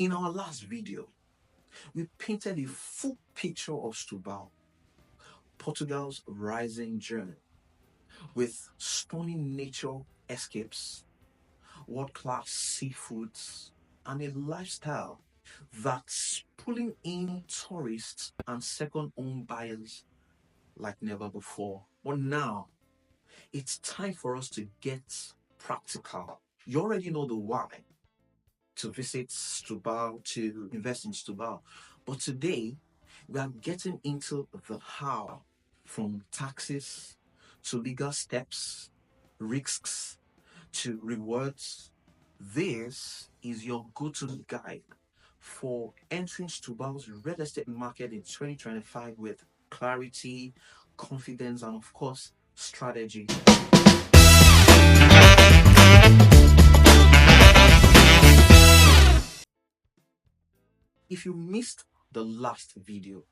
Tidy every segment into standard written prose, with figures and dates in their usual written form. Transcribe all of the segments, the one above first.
In our last video, we painted a full picture of Setúbal, Portugal's rising journey, with stunning nature escapes, world-class seafoods, and a lifestyle that's pulling in tourists and second-home buyers like never before. But now, it's time for us to get practical. You already know the why to visit Setúbal, to invest in Setúbal. But today, we are getting into the how, from taxes to legal steps, risks to rewards. This is your go-to guide for entering Setúbal's real estate market in 2025 with clarity, confidence, and of course, strategy. If you missed the last video,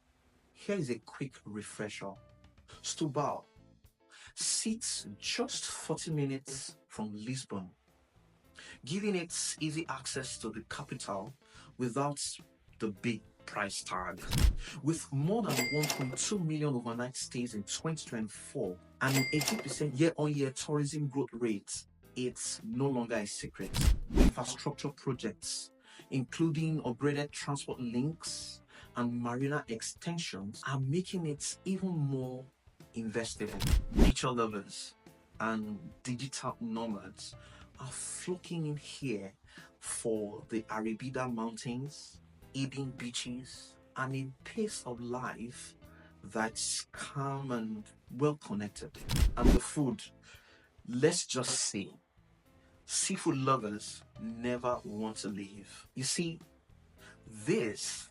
here is a quick refresher. Setúbal sits just 40 minutes from Lisbon, giving it easy access to the capital without the big price tag. With more than 1.2 million overnight stays in 2024 and an 80% year-on-year tourism growth rate, it's no longer a secret. Infrastructure projects, including upgraded transport links and marina extensions, are making it even more investable. Nature lovers and digital nomads are flocking in here for the Arabida Mountains, Eden beaches, and a pace of life that's calm and well connected. And the food, let's just say, seafood lovers never want to leave. You see, this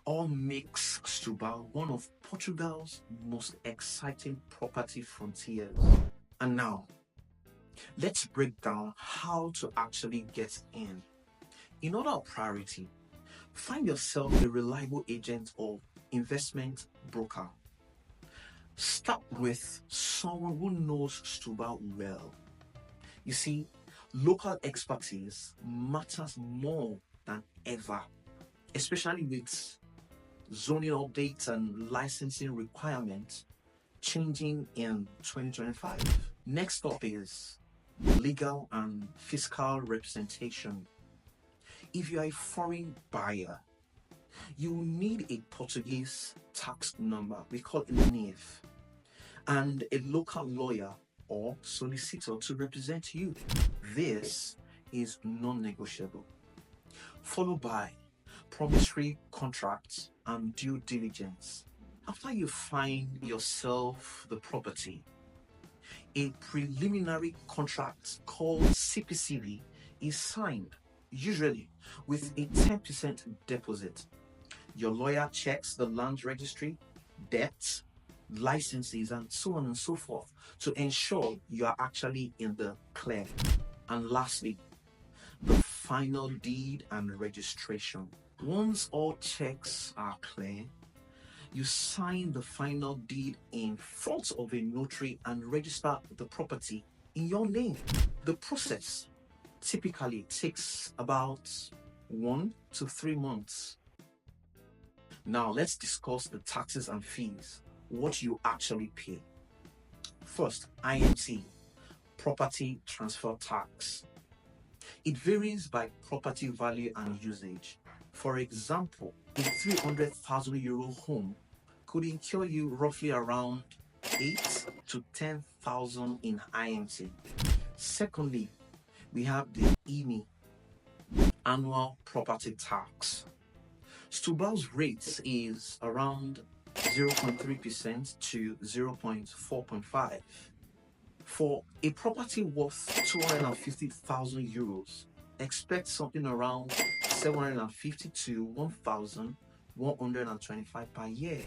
all makes Setúbal one of Portugal's most exciting property frontiers. And now, let's break down how to actually get in. In order of priority, find yourself a reliable agent or investment broker. Start with someone who knows Setúbal well. You see, local expertise matters more than ever, especially with zoning updates and licensing requirements changing in 2025. Next up is legal and fiscal representation. If you are a foreign buyer, you will need a Portuguese tax number, we call it NIF, and a local lawyer or solicitor to represent you. This is non-negotiable. Followed by promissory contracts and due diligence. After you find yourself the property, a preliminary contract called CPCV is signed, usually with a 10% deposit. Your lawyer checks the land registry, debts, licenses, and so on and so forth to ensure you are actually in the clear. And lastly, the final deed and registration. Once all checks are clear, you sign the final deed in front of a notary and register the property in your name. The process typically takes about 1 to 3 months. Now let's discuss the taxes and fees, what you actually pay. First, IMT, property transfer tax. It varies by property value and usage. For example, a 300,000 euro home could incur you roughly around 8 to 10,000 in IMT. Secondly, we have the IMI, annual property tax. Setúbal's rates is around 0.3% to 0.4.5. For a property worth 250,000 euros, expect something around 750 to 1,125 per year.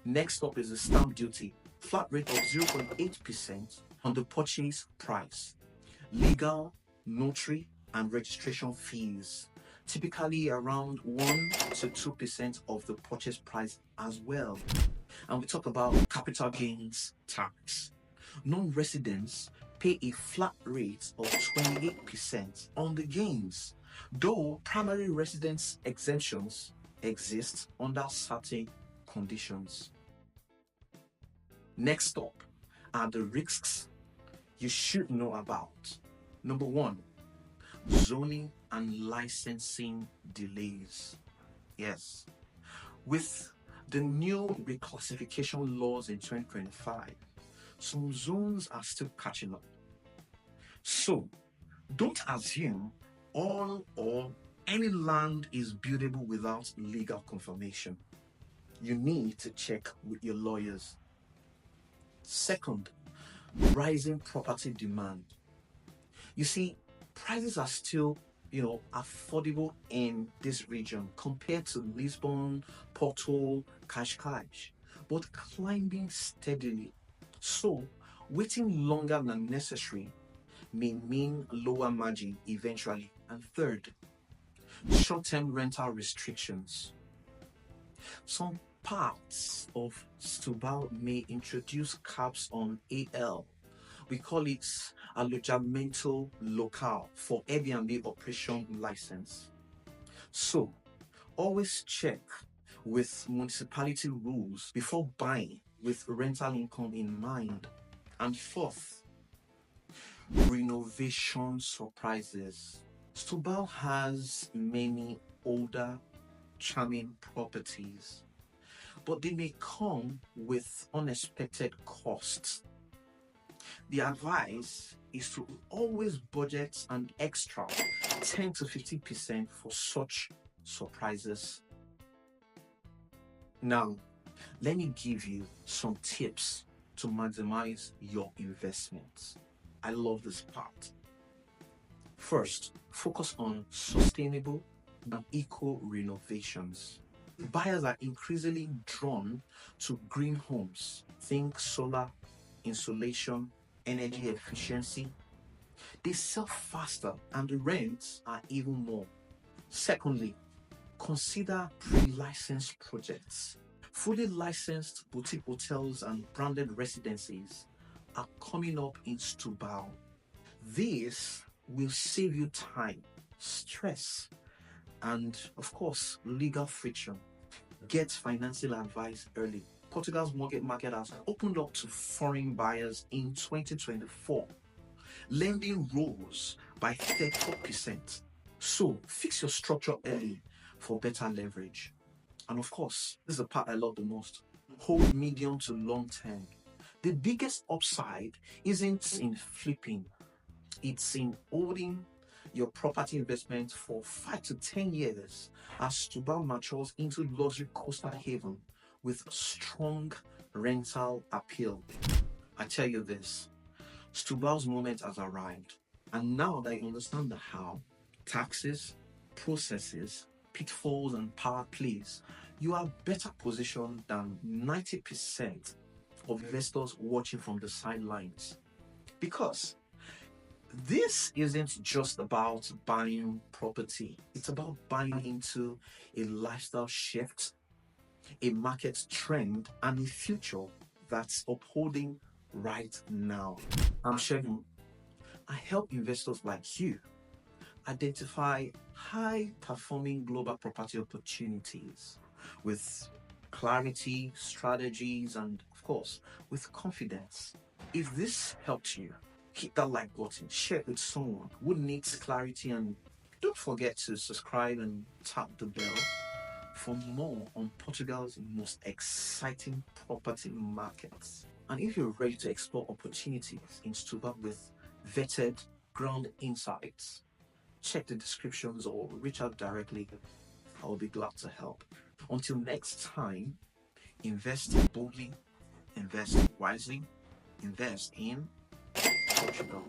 Next up is the stamp duty, flat rate of 0.8% on the purchase price. Legal, notary, and registration fees, typically around 1 to 2% of the purchase price as well. And we talk about capital gains tax. Non-residents pay a flat rate of 28% on the gains though primary residence exemptions exist under certain conditions. Next up are the risks you should know about. Number one, zoning and licensing delays. Yes, with the new reclassification laws in 2025, some zones are still catching up. So, don't assume all or any land is buildable without legal confirmation. You need to check with your lawyers. Second, rising property demand. You see, prices are still, affordable in this region compared to Lisbon, Porto, Cascais, but climbing steadily. So, waiting longer than necessary may mean lower margin eventually. And third, short-term rental restrictions. Some parts of Setúbal may introduce caps on AL. We call it Alojamento Local for Airbnb operation license. So, always check with municipality rules before buying with rental income in mind. And fourth, renovation surprises. Setúbal has many older, charming properties, but they may come with unexpected costs. The advice is to always budget an extra 10 to 50% for such surprises. Now, let me give you some tips to maximize your investments. I love this part. First, focus on sustainable and eco renovations. Buyers are increasingly drawn to green homes. Think solar, insulation, energy efficiency. They sell faster and the rents are even more. Secondly, consider pre-licensed projects. Fully licensed boutique hotels and branded residencies are coming up in Setúbal. This will save you time, stress, and of course, legal friction. Get financial advice early. Portugal's mortgage market has opened up to foreign buyers in 2024. Lending rose by 34%. So fix your structure early for better leverage. And of course, this is the part I love the most. Hold medium to long term. The biggest upside isn't in flipping, it's in holding your property investment for 5 to 10 years as Setúbal matures into luxury coastal haven with strong rental appeal. I tell you this, Setúbal's moment has arrived. And now that you understand the how, taxes, processes, pitfalls, and power plays, you are better positioned than 90% of investors watching from the sidelines. Because this isn't just about buying property, it's about buying into a lifestyle shift, a market trend, and a future that's upholding right now. I'm Shegun. I help investors like you identify high performing global property opportunities with clarity, strategies, and of course, with confidence. If this helped you, hit that like button, share it with someone who needs clarity, and don't forget to subscribe and tap the bell for more on Portugal's most exciting property markets. And if you're ready to explore opportunities in Setúbal with vetted ground insights, check the descriptions or reach out directly. I'll be glad to help. Until next time, invest boldly, invest wisely, invest in Portugal.